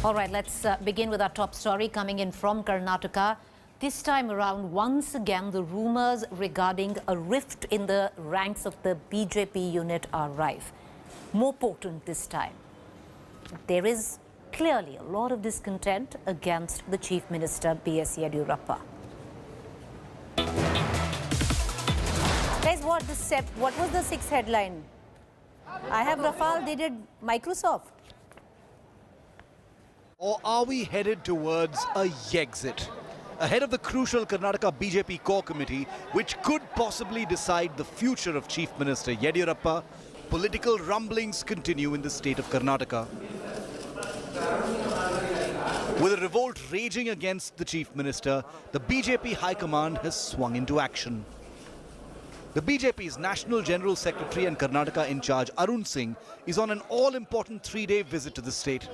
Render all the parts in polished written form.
All right, let's begin with our top story coming in from Karnataka. This time around, once again, the rumors regarding a rift in the ranks of the BJP unit are rife. More potent this time. There is clearly a lot of discontent against the Chief Minister, B.S. Yediyurappa. Guys, what was the sixth headline? I have Rafale, they did Microsoft. Or are we headed towards a Yexit? Ahead of the crucial Karnataka BJP core committee, which could possibly decide the future of Chief Minister Yediyurappa, political rumblings continue in the state of Karnataka. With a revolt raging against the Chief Minister, the BJP High Command has swung into action. The BJP's National General Secretary and Karnataka in charge, Arun Singh, is on an all-important three-day visit to the state.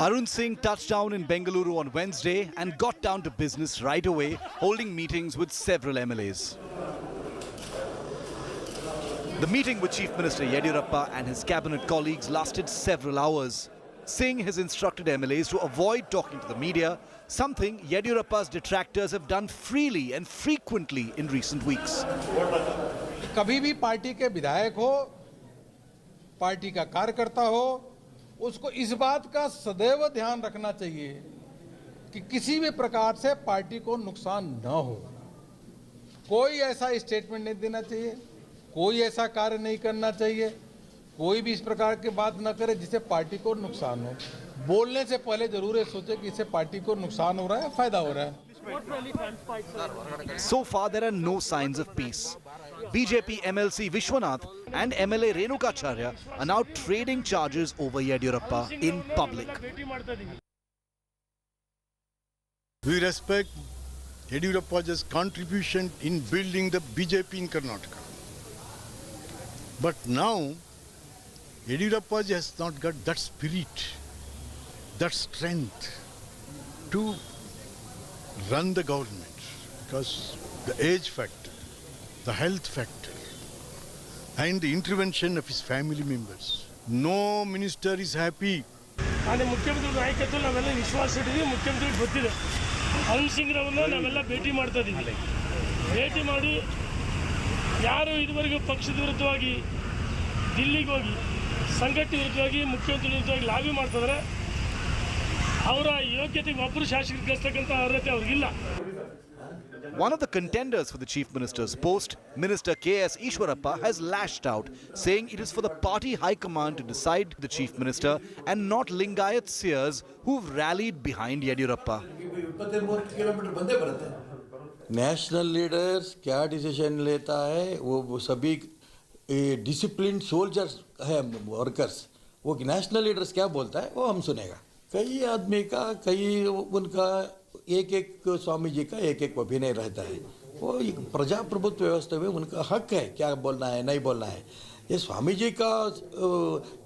Arun Singh touched down in Bengaluru on Wednesday and got down to business right away, holding meetings with several MLAs. The meeting with Chief Minister Yediyurappa and his cabinet colleagues lasted several hours. Singh has instructed MLAs to avoid talking to the media, something Yediyurappa's detractors have done freely and frequently in recent weeks. कभी भी party के विधायक हो, party का कार्यकर्ता हो, उसको इस बात का सदैव ध्यान रखना चाहिए कि किसी भी प्रकार से पार्टी को नुकसान न हो। कोई ऐसा स्टेटमेंट नहीं देना चाहिए, कोई ऐसा कार्य नहीं करना चाहिए, कोई भी इस प्रकार की बात न करे जिससे पार्टी को नुकसान हो। बोलने से पहले जरूर ये सोचे कि इससे पार्टी को नुकसान हो रहा है, फायदा हो रहा है। So far, there are no signs of peace. BJP MLC Vishwanath and MLA Renukacharya are now trading charges over Yediyurappa in public. We respect Yediyurappa's contribution in building the BJP in Karnataka. But now, Yediyurappa has not got that spirit, that strength to run the government because the age factor, the health factor, and the intervention of his family members. No minister is happy. ಮುಖ್ಯಮಂತ್ರಿ ನಾಯಕತ್ವ ನಾವೆಲ್ಲ ವಿಶ್ವಾಸ ಇಟ್ಟಿದ್ದೀವಿ ಮುಖ್ಯಮಂತ್ರಿಗೆ ಗೊತ್ತಿದೆ ಅರುಣ್ ಸಿಂಗ್ ರವರನ್ನ ನಾವೆಲ್ಲ ಭೇಟಿ ಮಾಡ್ತಾ ಇದ್ದೀವಿ ಭೇಟಿ ಮಾಡಿ ಯಾರು ಇದುವರೆಗೂ ಪಕ್ಷದ ವಿರುದ್ಧವಾಗಿ ದಿಲ್ಲಿಗೆ ಹೋಗಿ ಸಂಘಟನೆ ವಿರುದ್ಧವಾಗಿ ಮುಖ್ಯಮಂತ್ರಿ ವಿರುದ್ಧವಾಗಿ ಲಾಬಿ ಮಾಡ್ತಿದ್ದಾರೆ ಅವರ ಯೋಗ್ಯತೆಗೆ ಒಬ್ಬರು ಶಾಸಕರಿಗೆ ಕಳಿಸ್ತಕ್ಕಂಥ ಅರ್ಹತೆ ಅವ್ರಿಗಿಲ್ಲ. One of the contenders for the Chief Minister's post, Minister K.S. Ishwarappa, has lashed out, saying it is for the party high command to decide the Chief Minister and not Lingayat seers who've rallied behind Yediyurappa. National leaders क्या decision लेता है वो सभी discipline soldiers है workers वो national leaders क्या बोलता है वो हम सुनेगा कई आदमी का कई उनका एक एक स्वामी जी का एक एक अभिनय रहता है वो एक प्रजाप्रभुत्व व्यवस्था में उनका हक है क्या बोलना है नहीं बोलना है ये स्वामी जी का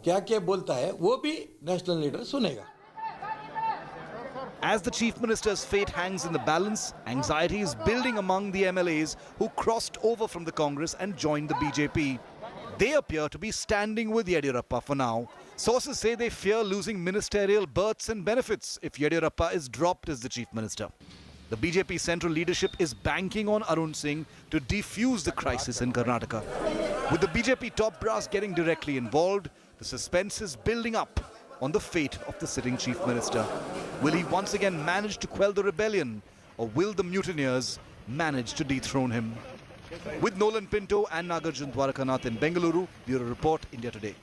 क्या क्या बोलता है वो भी नेशनल लीडर सुनेगा. As the Chief Minister's fate hangs in the balance, anxiety is building among the MLAs who crossed over from the Congress and joined the BJP. They appear to be standing with Yediyurappa for now. Sources say they fear losing ministerial berths and benefits if Yediyurappa is dropped as the Chief Minister. The BJP central leadership is banking on Arun Singh to defuse the crisis in Karnataka. With the BJP top brass getting directly involved, the suspense is building up on the fate of the sitting Chief Minister. Will he once again manage to quell the rebellion, or will the mutineers manage to dethrone him? With Nolan Pinto and Nagarjun Dwarakanath in Bengaluru, Bureau Report, India Today.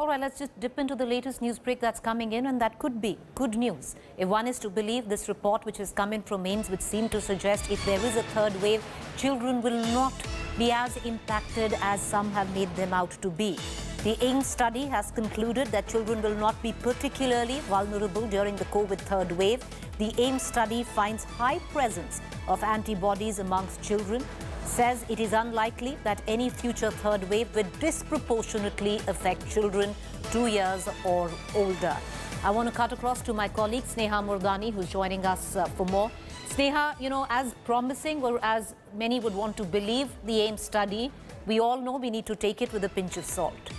All right, let's just dip into the latest news break that's coming in, and that could be good news. If one is to believe this report which has come in from AIIMS, which seemed to suggest if there is a third wave, children will not be as impacted as some have made them out to be. The AIIMS study has concluded that children will not be particularly vulnerable during the COVID third wave. The AIIMS study finds high presence of antibodies amongst children, says it is unlikely that any future third wave will disproportionately affect children 2 years or older. I want to cut across to my colleague Sneha Murdani, who's joining us for more. Sneha, you know, as promising or as many would want to believe the AIMS study, we all know we need to take it with a pinch of salt.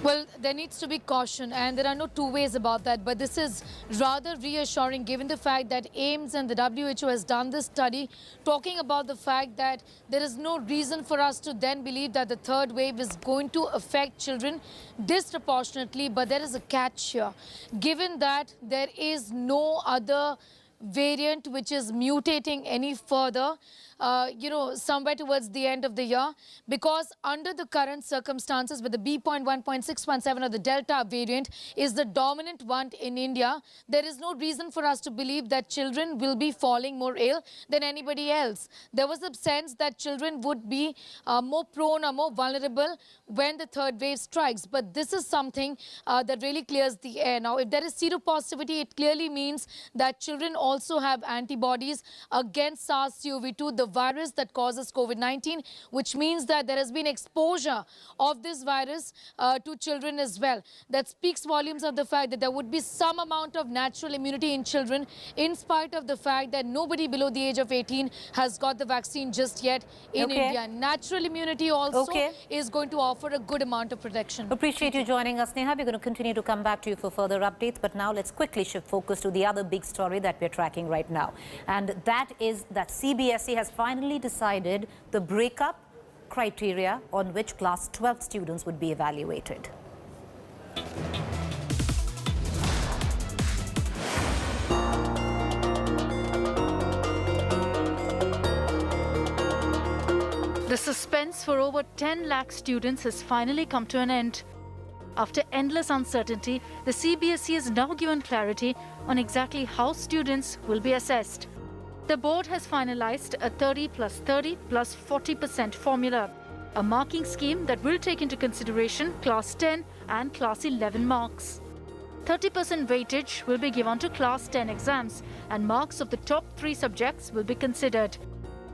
Well, there needs to be caution, and there are no two ways about that. But this is rather reassuring given the fact that AIMS and the WHO has done this study talking about the fact that there is no reason for us to then believe that the third wave is going to affect children disproportionately. But there is a catch here, given that there is no other variant which is mutating any further, somewhere towards the end of the year, because under the current circumstances with the B.1.617 or the Delta variant is the dominant one in India, there is no reason for us to believe that children will be falling more ill than anybody else. There was a sense that children would be more prone or more vulnerable when the third wave strikes. But this is something that really clears the air. Now, if there is seropositivity, it clearly means that children also have antibodies against SARS-CoV-2, the virus that causes COVID-19, which means that there has been exposure of this virus to children as well. That speaks volumes of the fact that there would be some amount of natural immunity in children, in spite of the fact that nobody below the age of 18 has got the vaccine just yet in India. Natural immunity also is going to offer a good amount of protection. Appreciate you joining us, Neha. We're going to continue to come back to you for further updates. But now let's quickly shift focus to the other big story that we're tracking right now. And that is that CBSE has finally decided the breakup criteria on which class 12 students would be evaluated. The suspense for over 10 lakh students has finally come to an end. After endless uncertainty, the CBSE has now given clarity on exactly how students will be assessed. The board has finalized a 30 plus 30 plus 40% formula, a marking scheme that will take into consideration class 10 and class 11 marks. 30% weightage will be given to class 10 exams, and marks of the top 3 subjects will be considered.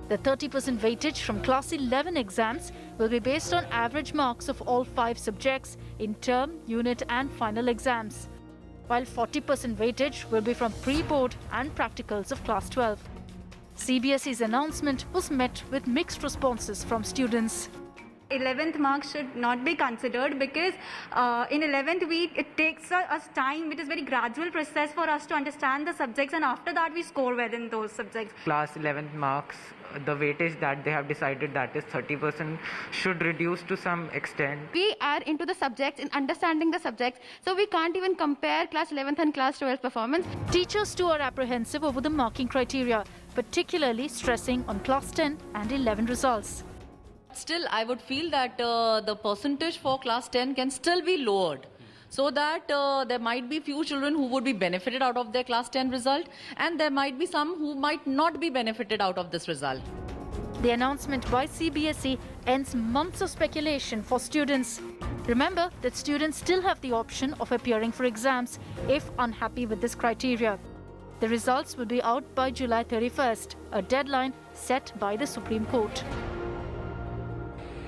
The 30% weightage from class 11 exams will be based on average marks of all 5 subjects in term, unit and final exams, while 40% weightage will be from pre-board and practicals of class 12. CBSE's announcement was met with mixed responses from students. 11th marks should not be considered because in 11th week it takes us time, which is very gradual process for us to understand the subjects, and after that we score well in those subjects. Class 11th marks, the weightage that they have decided, that is 30%, should reduce to some extent. We are into the subjects, in understanding the subjects, so we can't even compare class 11th and class 12th performance. Teachers too are apprehensive over the marking criteria, particularly stressing on class 10 and 11 results. Still, I would feel that the percentage for class 10 can still be lowered, so that there might be few children who would be benefited out of their class 10 result, and there might be some who might not be benefited out of this result. The announcement by CBSE ends months of speculation for students. Remember that students still have the option of appearing for exams if unhappy with this criteria. The results will be out by July 31st, a deadline set by the Supreme Court.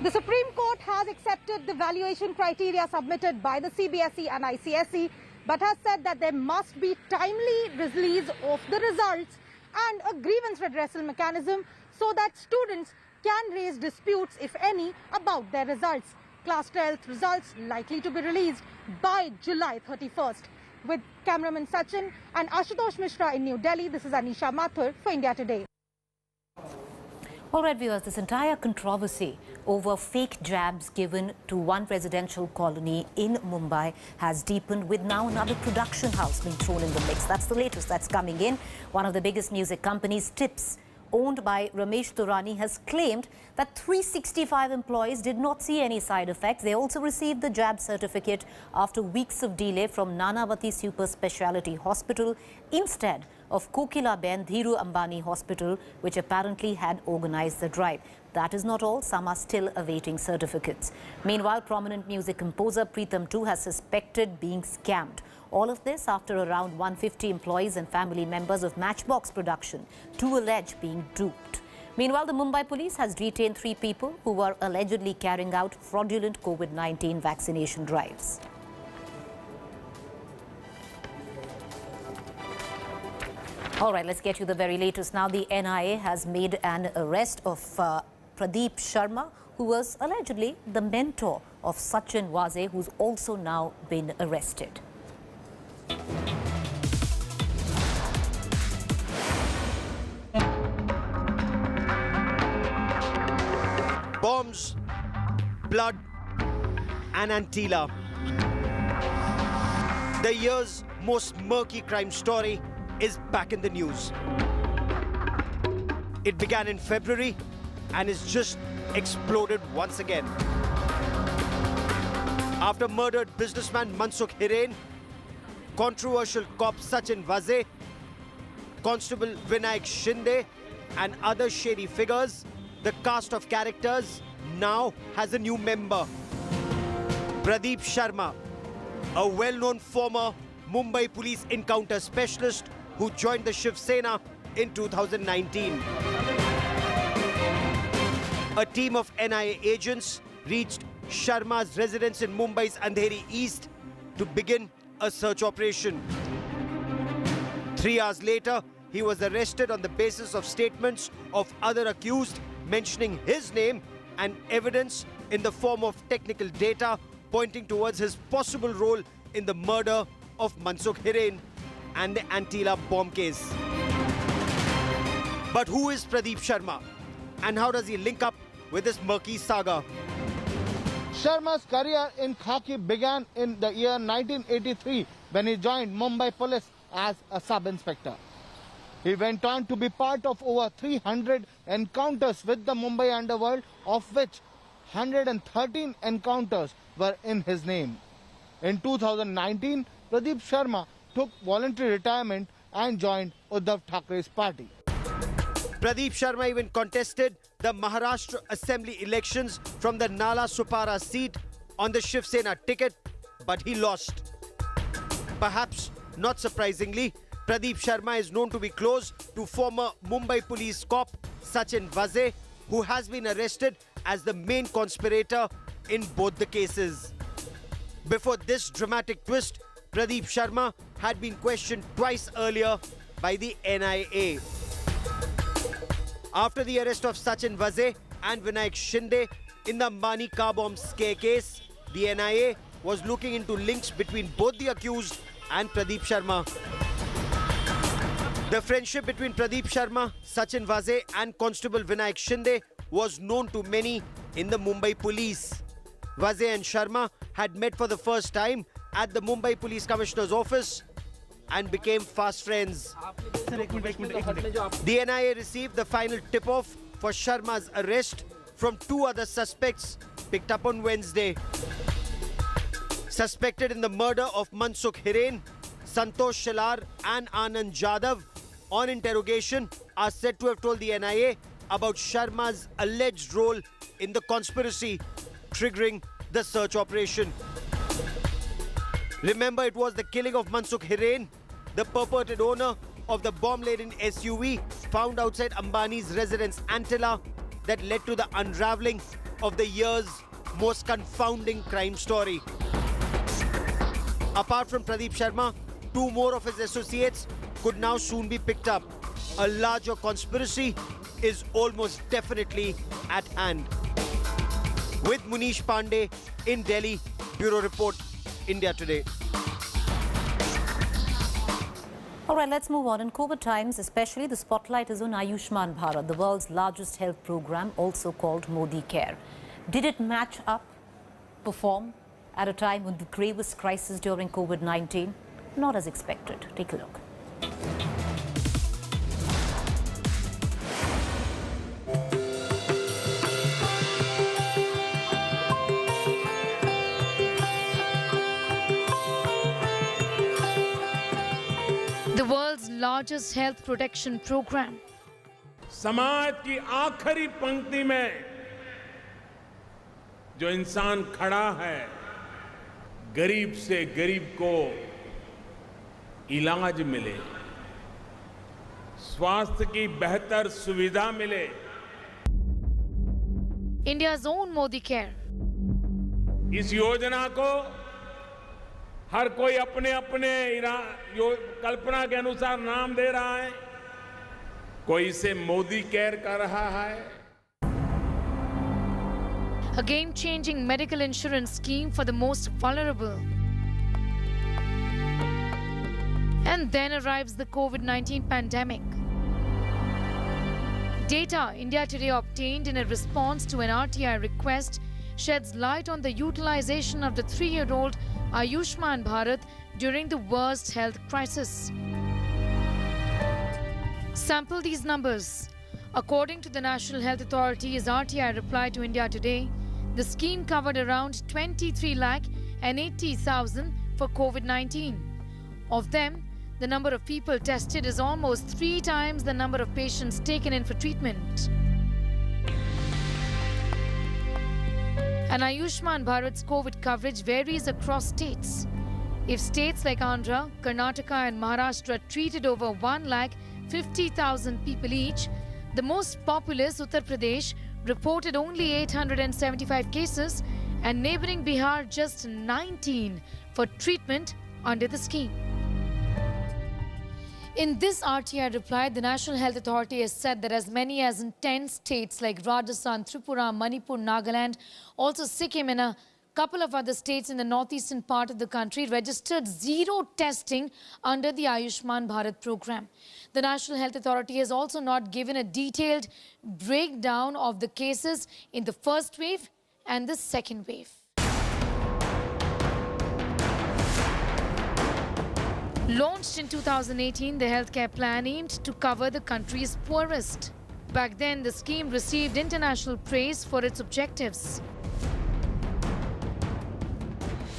The Supreme Court has accepted the valuation criteria submitted by the CBSE and ICSE, but has said that there must be timely release of the results and a grievance redressal mechanism so that students can raise disputes, if any, about their results. Class 12 results likely to be released by July 31st. With cameraman Sachin and Ashutosh Mishra in New Delhi, this is Anisha Mathur for India Today. All right, viewers, this entire controversy over fake jabs given to one residential colony in Mumbai has deepened, with now another production house being thrown in the mix. That's the latest that's coming in. One of the biggest music companies, Tips, owned by Ramesh Durrani, has claimed that 365 employees did not see any side effects. They also received the jab certificate after weeks of delay from Nanavati Super Speciality Hospital instead of Kokilaben Dhiru Ambani Hospital, which apparently had organized the drive. That is not all. Some are still awaiting certificates. Meanwhile, prominent music composer Pritam too has suspected being scammed. All of this after around 150 employees and family members of Matchbox Production to allege being duped. Meanwhile, the Mumbai police has detained 3 people who were allegedly carrying out fraudulent COVID-19 vaccination drives. All right, let's get you the very latest. Now, the NIA has made an arrest of Pradeep Sharma, who was allegedly the mentor of Sachin Vaze, who's also now been arrested. Bombs, blood, and Antilla. The year's most murky crime story is back in the news. It began in February and is just exploded once again. After murdered businessman Mansukh Hiren, controversial cop Sachin Vaze, Constable Vinayak Shinde, and other shady figures, the cast of characters now has a new member. Pradeep Sharma, a well-known former Mumbai police encounter specialist who joined the Shiv Sena in 2019. A team of NIA agents reached Sharma's residence in Mumbai's Andheri East to begin a search operation. 3 hours later, he was arrested on the basis of statements of other accused mentioning his name and evidence in the form of technical data pointing towards his possible role in the murder of Mansukh Hiren and the Antilla bomb case. But who is Pradeep Sharma and how does he link up with this murky saga? Sharma's career in khaki began in the year 1983 when he joined Mumbai police as a sub-inspector. He went on to be part of over 300 encounters with the Mumbai underworld, of which 113 encounters were in his name. In 2019, Pradeep Sharma took voluntary retirement and joined Uddhav Thackeray's party. Pradeep Sharma even contested the Maharashtra Assembly elections from the Nala Supara seat on the Shiv Sena ticket, but he lost. Perhaps not surprisingly, Pradeep Sharma is known to be close to former Mumbai police cop Sachin Vaze, who has been arrested as the main conspirator in both the cases. Before this dramatic twist, Pradeep Sharma had been questioned twice earlier by the NIA. After the arrest of Sachin Vaze and Vinayak Shinde in the Ambani car bomb scare case, the NIA was looking into links between both the accused and Pradeep Sharma. The friendship between Pradeep Sharma, Sachin Vaze and Constable Vinayak Shinde was known to many in the Mumbai police. Vaze and Sharma had met for the first time at the Mumbai Police Commissioner's office and became fast friends. The NIA received the final tip-off for Sharma's arrest from 2 other suspects picked up on Wednesday. Suspected in the murder of Mansukh Hiren, Santosh Shalar and Anand Jadhav, on interrogation, are said to have told the NIA about Sharma's alleged role in the conspiracy, triggering the search operation. Remember, it was the killing of Mansukh Hiren, the purported owner of the bomb-laden SUV found outside Ambani's residence Antilla, that led to the unraveling of the year's most confounding crime story. Apart from Pradeep Sharma, 2 more of his associates could now soon be picked up. A larger conspiracy is almost definitely at hand. With Munish Pandey in Delhi, Bureau Report, India Today. All right, let's move on. In COVID times, especially, the spotlight is on Ayushman Bharat, the world's largest health program, also called Modi Care. Did it match up, perform, at a time with the gravest crisis during COVID-19? Not as expected. Take a look. The world's largest health protection program. समाज की आखिरी पंक्ति में जो इंसान खड़ा है, गरीब से गरीब को इलाज मिले, स्वास्थ्य की बेहतर सुविधा मिले. India's own Modi Care. इस योजना को हर कोई अपने अपने कल्पना के अनुसार नाम दे रहा है. कोई इसे मोदी केयर कह रहा है. A game-changing medical insurance scheme for the most vulnerable. And then arrives the COVID-19 pandemic. Data India Today obtained in a response to an RTI request sheds light on the utilization of the 3-year-old Ayushman Bharat during the worst health crisis. Sample these numbers. According to the National Health Authority's RTI reply to India Today, the scheme covered around 23,80,000 for COVID-19. Of them, the number of people tested is almost 3 times the number of patients taken in for treatment. And Ayushman Bharat's COVID coverage varies across states. If states like Andhra, Karnataka and Maharashtra treated over 1,50,000 people each, the most populous Uttar Pradesh reported only 875 cases and neighbouring Bihar just 19 for treatment under the scheme. In this RTI reply, the National Health Authority has said that as many as 10 states like Rajasthan, Tripura, Manipur, Nagaland, also Sikkim and a couple of other states in the northeastern part of the country registered zero testing under the Ayushman Bharat program. The National Health Authority has also not given a detailed breakdown of the cases in the first wave and the second wave. Launched in 2018, the healthcare plan aimed to cover the country's poorest. Back then, the scheme received international praise for its objectives.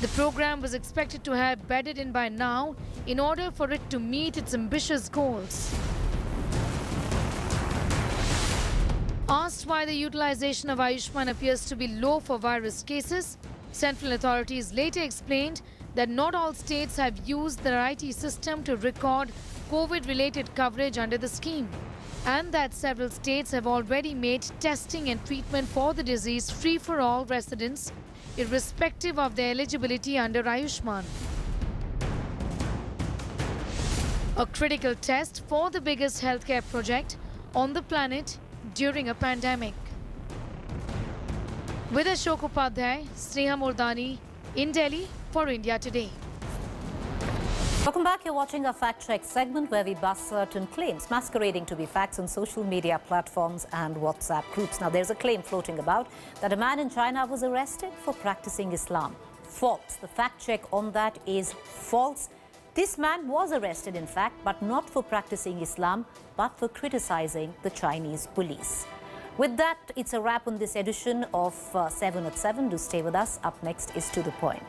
The program was expected to have bedded in by now in order for it to meet its ambitious goals. Asked why the utilization of Ayushman appears to be low for virus cases, central authorities later explained that not all states have used their IT system to record COVID-related coverage under the scheme, and that several states have already made testing and treatment for the disease free for all residents, irrespective of their eligibility under Ayushman. A critical test for the biggest healthcare project on the planet during a pandemic. With Ashok Upadhyay, Sneha Murdani in Delhi for India Today. Welcome back. You're watching a fact check segment where we bust certain claims masquerading to be facts on social media platforms and WhatsApp groups. Now, there's a claim floating about that a man in China was arrested for practicing Islam. False. The fact check on that is false. This man was arrested, in fact, but not for practicing Islam, but for criticizing the Chinese police. With that, it's a wrap on this edition of 7 at 7. Do stay with us. Up next is To The Point.